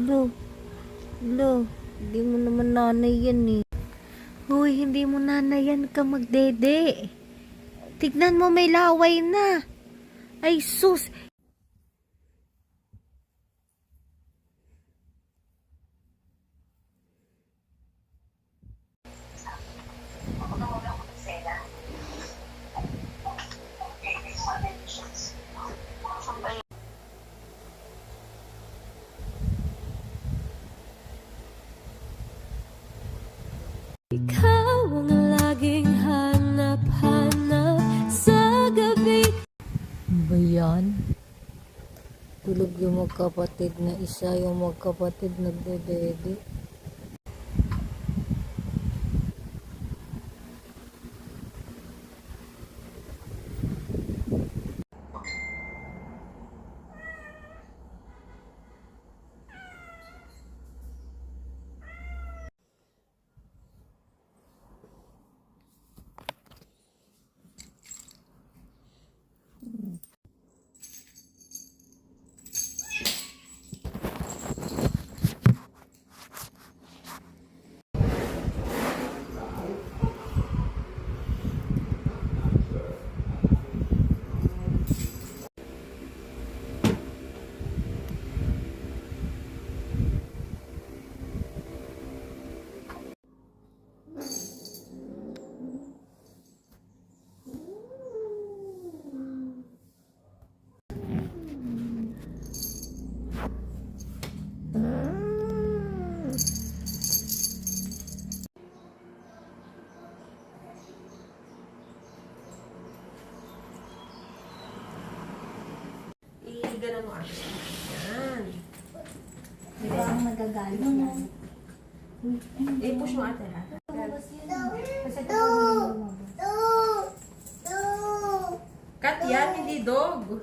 Lo, lo, hindi mo naman nanay yan eh. Uy, hindi mo nanay yan ka magdede. Tignan mo, may laway na. Ay sus. Ikaw ang laging hanap-hanap sa gabi. Ba yan? Tulog yung magkapatid na isa, yung magkapatid nagdedede. Ganun mo ate. Yan. Di ba ang nagagalit yan? Push mo ate ha. Kasi Kat yan, hindi dog.